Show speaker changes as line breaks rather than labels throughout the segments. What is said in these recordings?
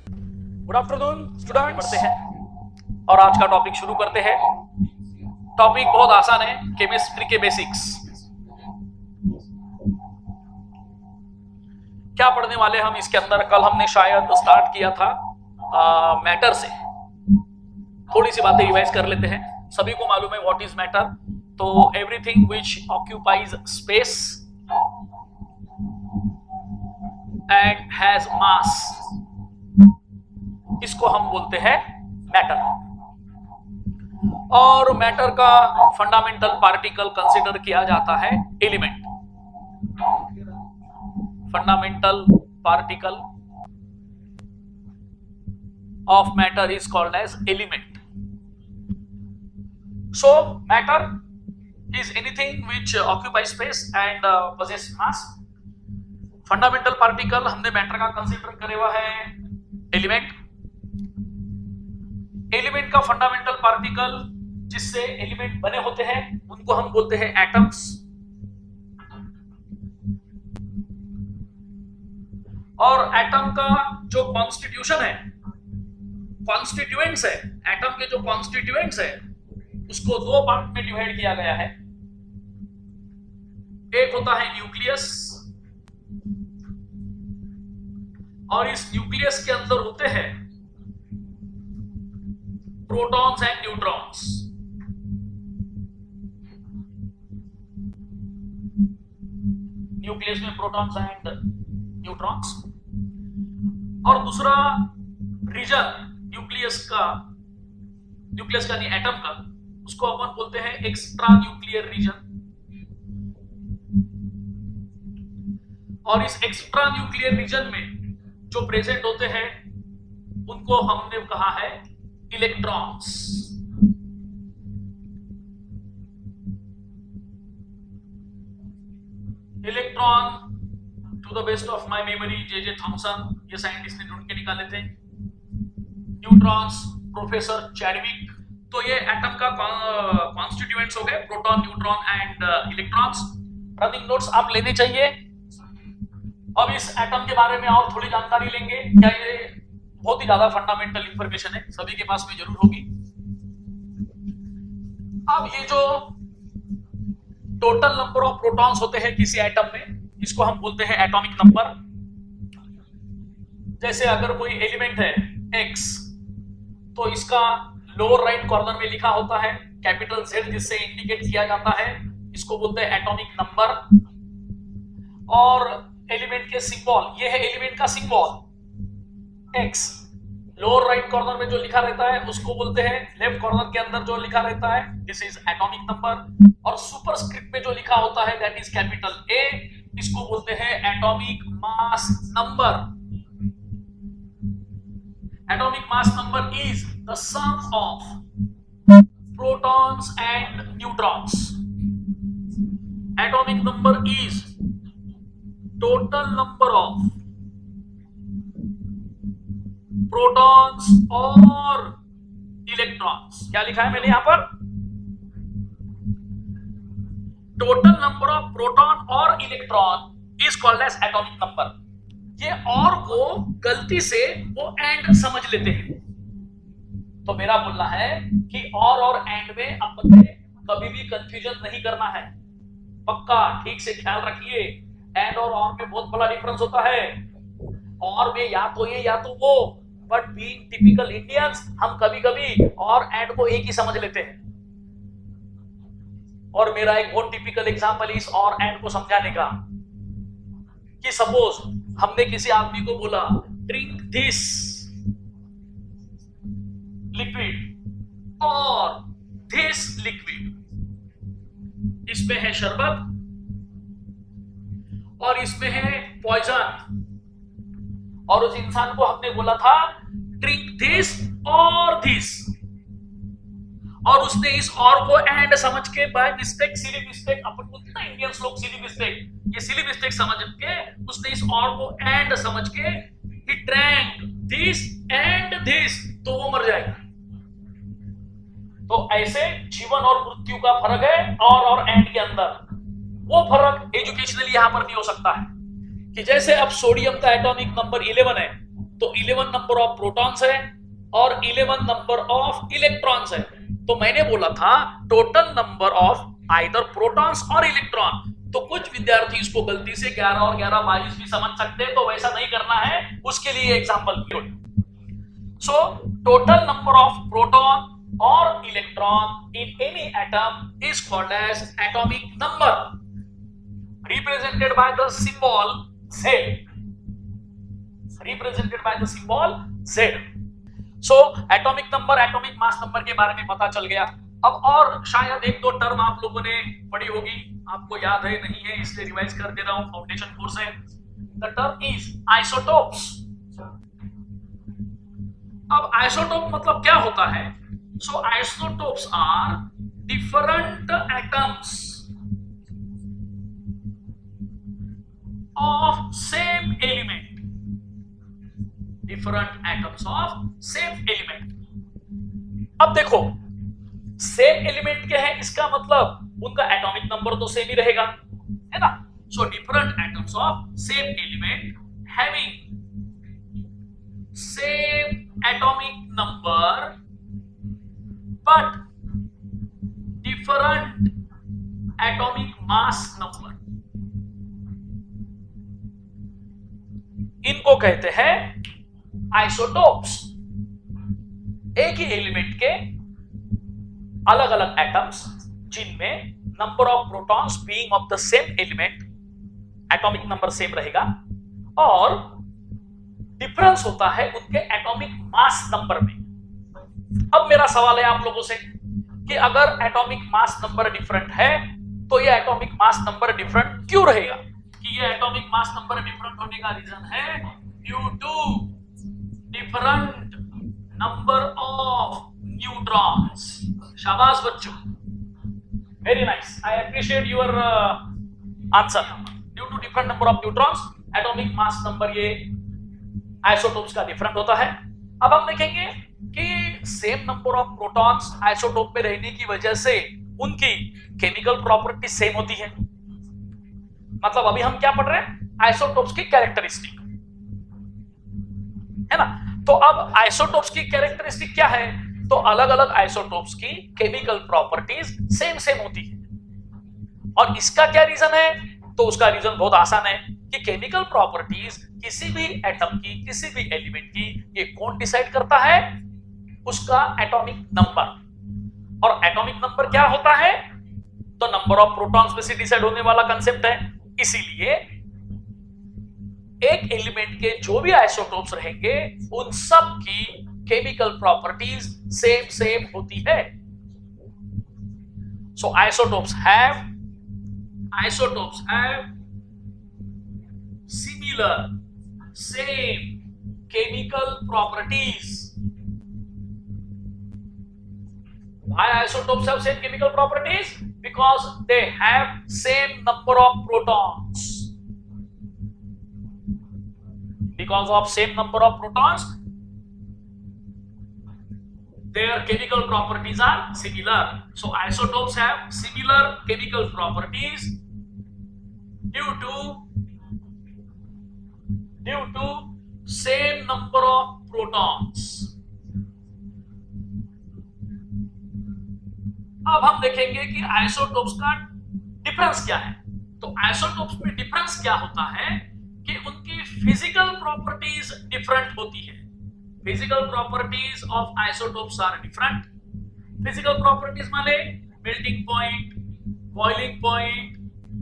Good afternoon students, पढ़ते हैं और आज का टॉपिक शुरू करते हैं। टॉपिक बहुत आसान है, केमिस्ट्री के बेसिक्स। क्या पढ़ने वाले हम इसके अंदर? कल हमने शायद स्टार्ट किया था मैटर से। थोड़ी सी बातें रिवाइज कर लेते हैं। सभी को मालूम है व्हाट इज मैटर। तो everything which occupies space and has मास, इसको हम बोलते हैं मैटर। और मैटर का फंडामेंटल पार्टिकल कंसीडर किया जाता है element. Fundamental particle of matter is called as element. So matter is anything which occupies space and possess mass. Fundamental particle हमने मैटर का कंसीडर करे हुआ है एलिमेंट। एलिमेंट का फंडामेंटल पार्टिकल जिससे एलिमेंट बने होते हैं उनको हम बोलते हैं एटम्स। और एटम का जो कॉन्स्टिट्यूशन है, कॉन्स्टिट्यूएंट्स है, एटम के जो कॉन्स्टिट्यूएंट्स है उसको दो पार्ट में डिवाइड किया गया है। एक होता है न्यूक्लियस, और इस न्यूक्लियस के अंदर होते हैं प्रोटॉन्स एंड न्यूट्रॉन्स। न्यूक्लियस में प्रोटॉन्स एंड न्यूट्रॉन्स। और दूसरा रीजन न्यूक्लियस का नहीं एटम का, उसको अपन बोलते हैं एक्स्ट्रा न्यूक्लियर रीजन। और इस एक्स्ट्रा न्यूक्लियर रीजन में जो प्रेजेंट होते हैं उनको हमने कहा है electrons. Electron, to the best of my memory, J Thomson, ये साइंटिस्ट ने ढूंढ के निकाले थे। Neutrons, professor Chadwick. तो ये एटम का कॉन्स्टिट्यूएंट्स हो गए, proton, neutron and electrons. Running notes आप लेने चाहिए। अब इस एटम के बारे में और थोड़ी जानकारी लेंगे। क्या ये बहुत ही ज्यादा फंडामेंटल इंफॉर्मेशन है, सभी के पास में जरूर होगी। अब ये जो टोटल नंबर ऑफ प्रोटॉन्स होते हैं किसी एटम में, इसको हम बोलते हैं एटॉमिक नंबर। जैसे अगर कोई एलिमेंट है X, तो इसका लोअर राइट कॉर्नर में लिखा होता है कैपिटल Z, जिससे इंडिकेट किया जाता है, इसको बोलते हैं एटॉमिक नंबर। और एलिमेंट के सिंबल, ये है एलिमेंट का symbol X। Lower right corner में जो लिखा रहता है उसको बोलते हैं, लेफ्ट कॉर्नर के अंदर जो लिखा रहता है दिस इज एटॉमिक नंबर। और सुपरस्क्रिप्ट में जो लिखा होता है दैट इज कैपिटल A, इसको बोलते हैं atomic mass number. Atomic mass number is the sum of protons and neutrons. Atomic number is total number of protons और electrons। क्या लिखा है मैंने यहां पर? टोटल नंबर ऑफ प्रोटॉन और electron is called as atomic number. ये और को गलती से वो एंड समझ लेते हैं। तो मेरा बोलना है कि और एंड में अपन कभी भी कंफ्यूजन नहीं करना है। पक्का ठीक से ख्याल रखिए, एंड और में बहुत बड़ा डिफरेंस होता है। और में या तो ये या तो वो, बट बीइंग टिपिकल इंडियंस हम कभी कभी और एंड को एक ही समझ लेते हैं। और मेरा एक बहुत टिपिकल एग्जांपल इस और एंड को समझाने का, कि सपोज हमने किसी आदमी को बोला ड्रिंक दिस लिक्विड और दिस लिक्विड, इसमें है शरबत और इसमें है पॉइजन। और उस इंसान को हमने बोला था ड्रिंक दिस और दिस, और उसने इस और को एंड समझ के बाय मिस्टेक, सिली मिस्टेक, अपन बोलते ना इंडियंस लोग सिली मिस्टेक, ये सिली मिस्टेक समझ के उसने इस और को एंड समझ के he drank this and this, तो वो मर जाएगा। तो ऐसे जीवन और मृत्यु का फर्क है और एंड के अंदर। वो फर्क एजुकेशनली यहां पर भी हो सकता है कि जैसे अब सोडियम का एटॉमिक नंबर 11 है तो 11 नंबर ऑफ प्रोटॉन्स है और 11 नंबर ऑफ इलेक्ट्रॉन्स है। तो मैंने बोला था total number of either protons और इलेक्ट्रॉन। तो कुछ विद्यार्थी इसको गलती से 11 और 11 22 भी समझ सकते हैं, तो वैसा नहीं करना है, उसके लिए example low. So total number of proton or electron in any atom is called as atomic number, represented by the symbol Z. Represented by the symbol Z. So atomic number, atomic mass number के बारे में पता चल गया। अब और शायद एक दो टर्म आप लोगों ने पढ़ी होगी, आपको याद है नहीं है, इसलिए रिवाइज कर दे रहा हूं, फाउंडेशन कोर्स है। The term is isotopes. अब आइसोटोप मतलब क्या होता है? So isotopes are different atoms of same element. Different atoms of same element. अब देखो सेम एलिमेंट के हैं, इसका मतलब उनका एटॉमिक नंबर तो सेम ही रहेगा, है ना? So different atoms of same element having same atomic number but different atomic mass number, इनको कहते हैं आइसोटोप्स। एक ही एलिमेंट के अलग अलग एटम्स जिनमें number of protons being of the same element, atomic number same रहेगा और डिफरेंस होता है उनके एटॉमिक मास नंबर में। अब मेरा सवाल है आप लोगों से कि अगर एटॉमिक मास नंबर डिफरेंट है तो ये एटॉमिक मास नंबर डिफरेंट क्यों रहेगा? कि ये एटॉमिक मास नंबर डिफरेंट होने का रीजन है due to different number of neutrons. शाबाश बच्चों, very nice, I appreciate your answer. Due to different number of neutrons atomic mass number ये आइसोटोप्स का डिफरेंट होता है। अब हम देखेंगे कि same number of protons isotope में रहने की वजह से उनकी केमिकल प्रॉपर्टी सेम होती है। मतलब अभी हम क्या पढ़ रहे हैं? आइसोटोप्स की कैरेक्टरिस्टिक, है ना? तो अब आइसोटोप्स की कैरेक्टरिस्टिक क्या है? तो अलग अलग आइसोटोप्स की केमिकल प्रॉपर्टीज सेम सेम होती है। और इसका क्या रीजन है? तो उसका रीजन बहुत आसान है कि केमिकल प्रॉपर्टीज किसी भी एटम की, किसी भी एलिमेंट की, ये कौन डिसाइड करता है? उसका एटॉमिक नंबर। और एटॉमिक नंबर क्या होता है? तो नंबर ऑफ प्रोटॉन्स में से डिसाइड होने वाला कंसेप्ट है। इसीलिए एक एलिमेंट के जो भी आइसोटोप्स रहेंगे उन सब की केमिकल प्रॉपर्टीज सेम सेम होती है। So isotopes have similar same chemical properties. Why isotopes have same chemical properties? Because they have same number of protons. Because of same number of protons, their chemical properties are similar. So isotopes have similar chemical properties due to same number of protons. अब हम देखेंगे कि isotopes का difference क्या है। तो isotopes में difference क्या होता है कि उनकी फिजिकल प्रॉपर्टीज डिफरेंट होती है। Physical properties of isotopes are different. Physical properties माने मेल्टिंग पॉइंट, बॉइलिंग पॉइंट,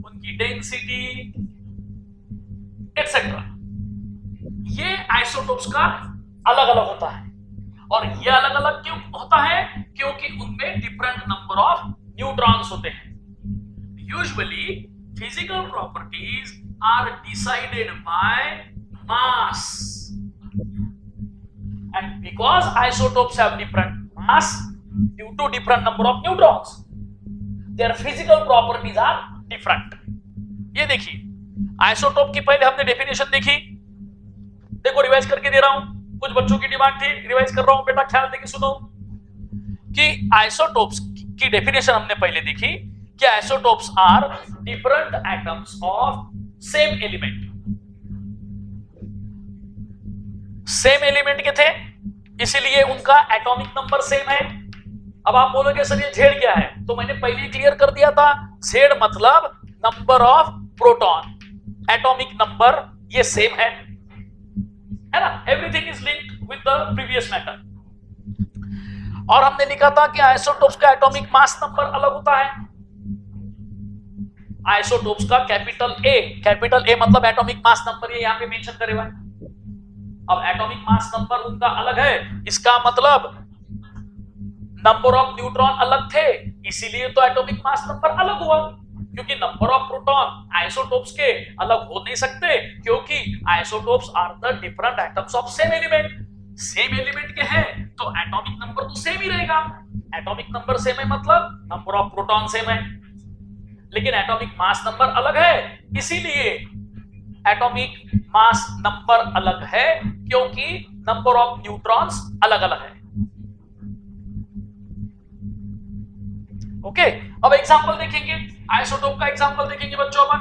उनकी डेंसिटी एक्सेट्रा, ये आइसोटोप्स का अलग अलग होता है। और ये अलग अलग क्यों होता है? क्योंकि उनमें डिफरेंट नंबर ऑफ न्यूट्रॉन्स होते हैं। Usually physical properties are decided by mass, and because isotopes have different mass due to different number of neutrons, their physical properties are different. ये देखिए आइसोटोप की पहले हमने डेफिनेशन देखी, देखो रिवाइज करके दे रहा हूं, कुछ बच्चों की डिमांड थी, रिवाइज कर रहा हूं, बेटा ख्याल देके सुनो कि आइसोटोप्स की डेफिनेशन हमने पहले देखी कि isotopes are different atoms of same element. Same element के थे, इसीलिए उनका एटॉमिक नंबर सेम है। अब आप बोलोगे सर ये जेड क्या है, तो मैंने पहले ही क्लियर कर दिया था, जेड मतलब number of proton, atomic number ये सेम है ना। Everything is linked with the previous matter. और हमने लिखा था कि आइसोटोप्स का एटॉमिक मास नंबर अलग होता है। आइसोटोप्स का कैपिटल ए मतलब एटॉमिक मास नंबर, ये यहां पे मेंशन करे हुआ है। अब एटॉमिक मास नंबर उनका अलग है, इसका मतलब नंबर ऑफ न्यूट्रॉन अलग थे, इसीलिए तो एटॉमिक मास नंबर अलग हुआ। क्योंकि नंबर ऑफ प्रोटॉन आइसोटोप्स के अलग हो नहीं सकते, क्योंकि isotopes are the different atoms of same element. Same element के हैं तो एटॉमिक नंबर तो सेम ही रहेगा। एटॉमिक नंबर सेम है मतलब नंबर ऑफ प्रोटॉन सेम है, लेकिन एटॉमिक मास नंबर अलग है, इसीलिए एटॉमिक मास नंबर अलग है, क्योंकि नंबर ऑफ न्यूट्रॉन्स अलग अलग है। ओके, अब एग्जांपल देखेंगे, आइसोटोप का एग्जांपल देखेंगे बच्चों अपन।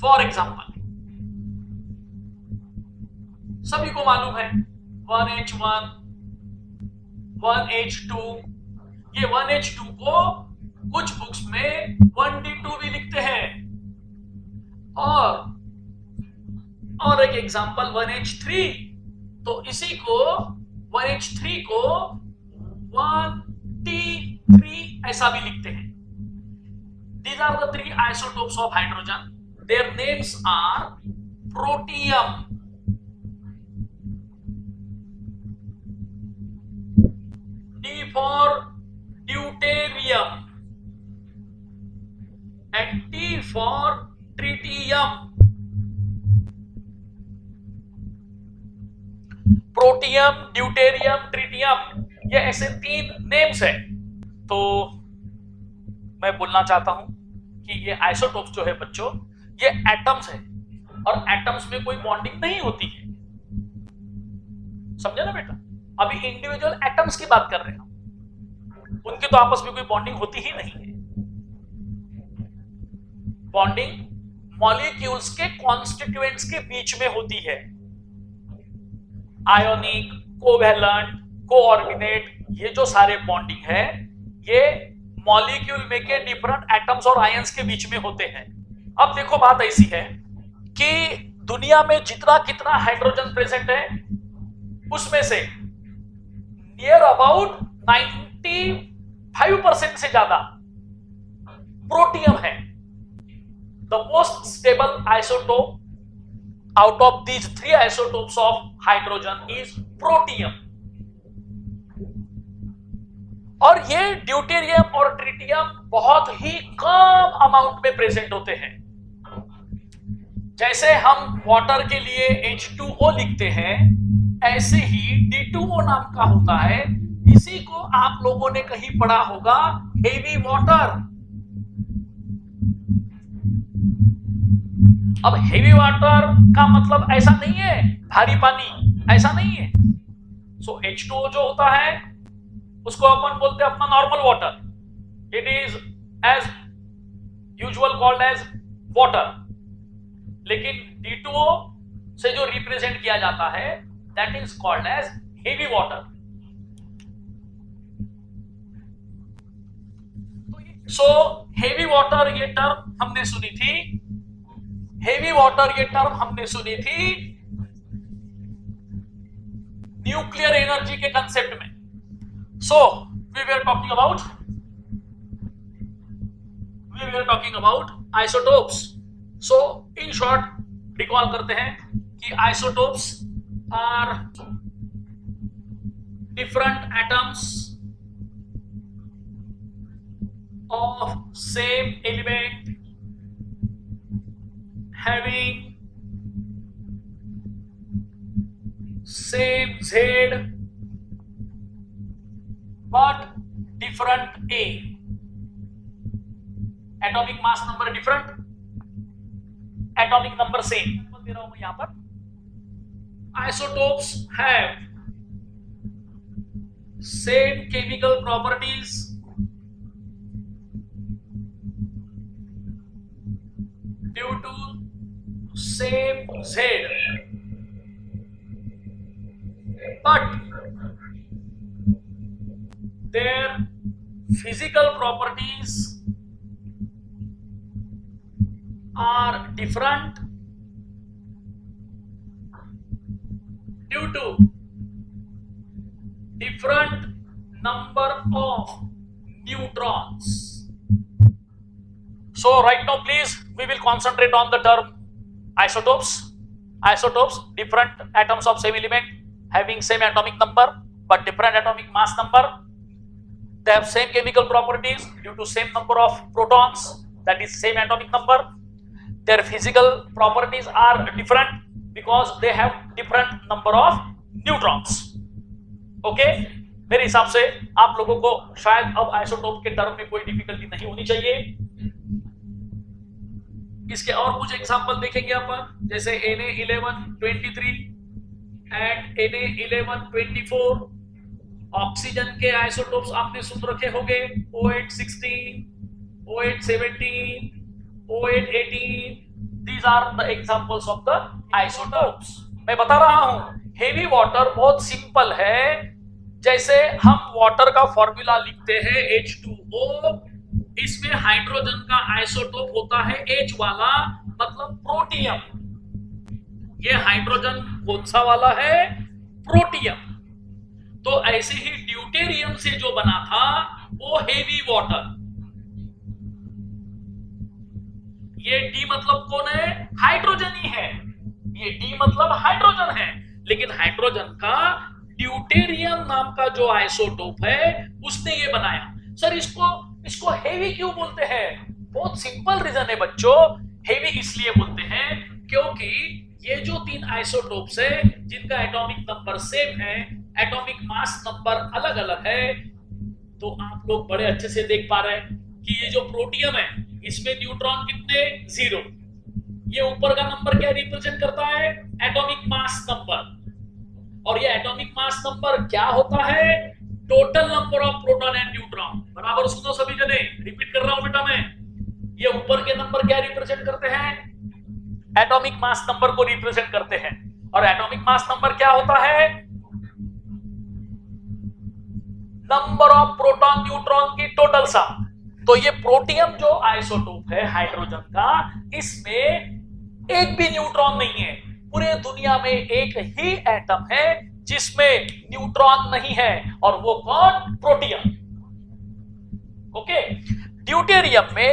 फॉर एग्जांपल सभी को मालूम है 1H1 1H2, ये 1H2 को कुछ बुक्स में 1D2 भी लिखते हैं। और एक एग्जांपल 1H3, तो इसी को 1H3 को 1T3 ऐसा भी लिखते हैं। These are the three isotopes of hydrogen. Their names are protium, D for deuterium, and T for tritium. Protium, deuterium, tritium, ये ऐसे तीन नेम्स है। तो मैं बोलना चाहता हूं कि ये आइसोटोप्स जो है बच्चों, ये एटम्स है, और एटम्स में कोई बॉन्डिंग नहीं होती है। समझे ना बेटा? अभी इंडिविजुअल एटम्स की बात कर रहे हैं, उनके तो आपस में कोई बॉन्डिंग होती ही नहीं है। बॉन्डिंग मॉलिक्यूल्स के कॉन्स्टिट्यूएंट्स के बीच में होती है। आयोनिक, कोवैलेंट, कोऑर्डिनेट, ये जो सारे बॉन्डिंग है, ये मॉलिक्यूल में के डिफरेंट एटम्स और आयंस के बीच में होते हैं। अब देखो बात ऐसी है कि दुनिया में जितना कितना हाइड्रोजन प्रेजेंट है, उसमें से नियर अबाउट 95% से ज्यादा प्रोटियम है। The most stable isotope out of these three isotopes of hydrogen is protium, और ये ड्यूटेरियम और ट्रिटियम बहुत ही कम अमाउंट में प्रेजेंट होते हैं। जैसे हम वाटर के लिए H2O लिखते हैं, ऐसे ही D2O नाम का होता है। इसी को आप लोगों ने कहीं पढ़ा होगा, हेवी वाटर। अब हेवी वाटर का मतलब ऐसा नहीं है भारी पानी, ऐसा नहीं है। सो H2O जो होता है उसको अपन बोलते हैं अपना normal water. It is as usual called as water, लेकिन D2O से जो रिप्रेजेंट किया जाता है that is called as heavy water. So heavy water ये टर्म हमने सुनी थी, हेवी वाटर ये टर्म हमने सुनी थी न्यूक्लियर एनर्जी के कंसेप्ट में। So we were talking about isotopes. So in short recall करते हैं कि isotopes are different atoms of same element having same Z but different A. Atomic mass number different, atomic number same. दे रहा हूं मैं यहां पर। Isotopes have same chemical properties due to same Z but their physical properties are different due to different number of neutrons. So right now please we will concentrate on the term isotopes. Isotopes, different atoms of same element having same atomic number but different atomic mass number. They have same chemical properties due to same number of protons, that is same atomic number. Their physical properties are different because they have different number of neutrons. Okay, मेरे हिसाब से आप लोगों को शायद अब isotope के term में कोई डिफिकल्टी नहीं होनी चाहिए। इसके और कुछ एग्जांपल देखेंगे अपन, जैसे Na1123 एंड Na1124। ऑक्सीजन के आइसोटोप्स आपने सुन रखे होंगे, O816, O817, O818। These are the examples of the isotopes। मैं बता रहा हूं हेवी वाटर बहुत सिंपल है। जैसे हम वाटर का फॉर्मूला लिखते हैं H2O, इसमें हाइड्रोजन का आइसोटोप होता है H वाला, मतलब प्रोटियम। ये हाइड्रोजन कौन सा वाला है? प्रोटियम। तो ऐसे ही ड्यूटेरियम से जो बना था वो हेवी वाटर। ये D मतलब कौन है? हाइड्रोजन ही है। ये D मतलब हाइड्रोजन है, लेकिन हाइड्रोजन का ड्यूटेरियम नाम का जो आइसोटोप है उसने ये बनाया। सर इसको हेवी क्यों बोलते हैं? बहुत सिंपल रीजन है बच्चों। हेवी इसलिए बोलते हैं क्योंकि ये जो तीन आइसोटोप्स है जिनका एटॉमिक नंबर सेम है, एटॉमिक मास नंबर अलग अलग है, तो आप लोग बड़े अच्छे से देख पा रहे हैं कि ये जो प्रोटियम है इसमें न्यूट्रॉन कितने? 0। ये ऊपर का नंबर क्या रिप्रेजेंट करता है? Atomic mass number. और ये एटॉमिक मास नंबर क्या होता है? Total number of proton and neutron. बराबर सुनो सभी जने, रिपीट कर रहा हूं बेटा मैं। ये ऊपर के नंबर क्या रिप्रेजेंट करते हैं? एटॉमिक मास नंबर को रिप्रेजेंट करते हैं। और एटॉमिक मास नंबर क्या होता है? नंबर ऑफ प्रोटॉन न्यूट्रॉन की टोटल सम। तो ये प्रोटियम जो आइसोटोप है हाइड्रोजन का, इसमें एक भी न्यूट्रॉन नहीं है। पूरे दुनिया में एक ही एटम है जिसमें न्यूट्रॉन नहीं है, और वो कौन? प्रोटियम। ओके, ड्यूटेरियम में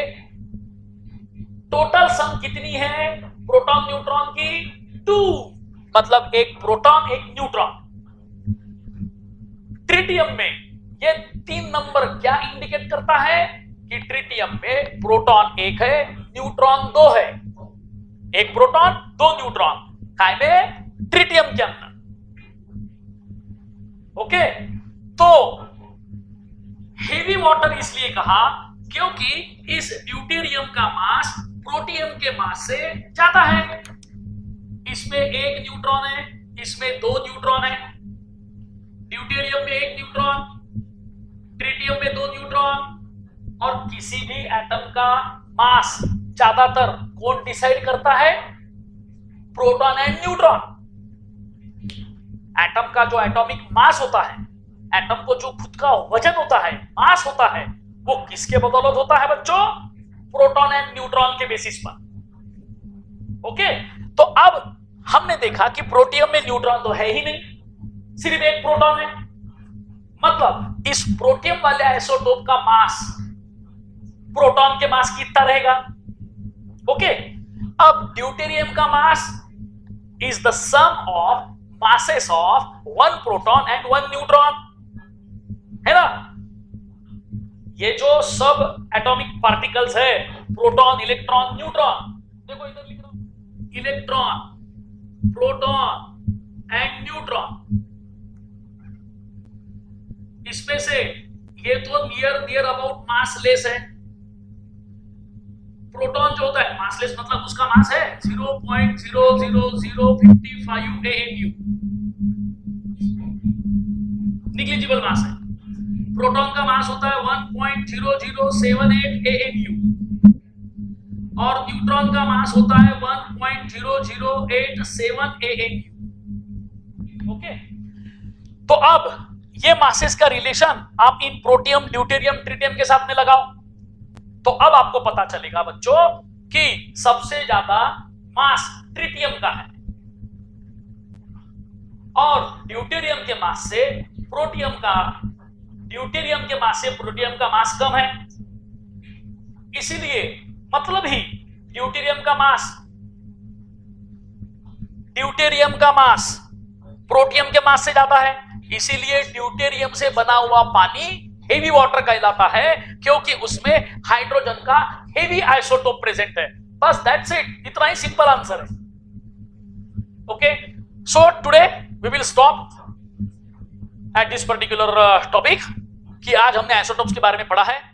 टोटल सम कितनी है प्रोटॉन न्यूट्रॉन की? 2, मतलब एक प्रोटॉन एक न्यूट्रॉन। ट्रिटियम में ये 3 नंबर क्या इंडिकेट करता है कि ट्रिटियम में प्रोटॉन 1 है, न्यूट्रॉन 2 है। एक प्रोटॉन 2 न्यूट्रॉन में ट्रिटियम के अंदर। ओके, तो हेवी वाटर इसलिए कहा क्योंकि इस ड्यूटेरियम का मास प्रोटियम के मास से ज्यादा है। इसमें 1 न्यूट्रॉन है, इसमें 2 न्यूट्रॉन है। ड्यूटेरियम में 1 न्यूट्रॉन, ट्रिटियम में 2 न्यूट्रॉन। और किसी भी एटम का मास ज्यादातर कौन डिसाइड करता है? Proton and neutron. एटम का जो एटॉमिक मास होता है, एटम को जो खुद का वजन होता है, मास होता है, वो किसके बदौलत होता है बच्चों? प्रोटॉन एंड न्यूट्रॉन के बेसिस पर। ओके, तो अब हमने देखा कि प्रोटियम में न्यूट्रॉन तो है ही नहीं, सिर्फ एक प्रोटॉन है। मतलब इस प्रोटियम वाले आइसोटोप का मास प्रोटॉन के मास कितना रहेगा? ओके, अब ड्यूटेरियम का mass is the sum of masses of 1 proton and 1 neutron, है ना? ये जो सब एटॉमिक पार्टिकल्स है, प्रोटॉन, इलेक्ट्रॉन, न्यूट्रॉन, देखो इधर लिख रहा हूं, इलेक्ट्रॉन, प्रोटॉन एंड न्यूट्रॉन। इसमें से ये तो नियर अबाउट मासलेस है। प्रोटॉन जो होता है मासलेस, मतलब उसका मास है 0.00055 AMU, निग्लिजिबल मास है। प्रोटॉन का मास होता है 1.0078 AMU और न्यूट्रॉन का मास होता है 1.0087 AMU। ओके, तो अब ये मासेस का रिलेशन आप इन प्रोटियम, ड्यूटेरियम, ट्रिटियम के साथ में लगाओ, तो अब आपको पता चलेगा बच्चों कि सबसे ज्यादा मास ट्रिटियम का है और ड्यूटेरियम के मास से प्रोटियम का मास कम है। इसीलिए मतलब ही ड्यूटेरियम का मास प्रोटियम के मास से ज्यादा है, इसीलिए ड्यूटेरियम से बना हुआ पानी हेवी वाटर कहलाता है, क्योंकि उसमें हाइड्रोजन का हेवी आइसोटोप प्रेजेंट है। बस दैट्स इट, इतना ही सिंपल आंसर है। Okay, so today we will stop at this particular topic कि आज हमने आइसोटोप्स के बारे में पढ़ा है।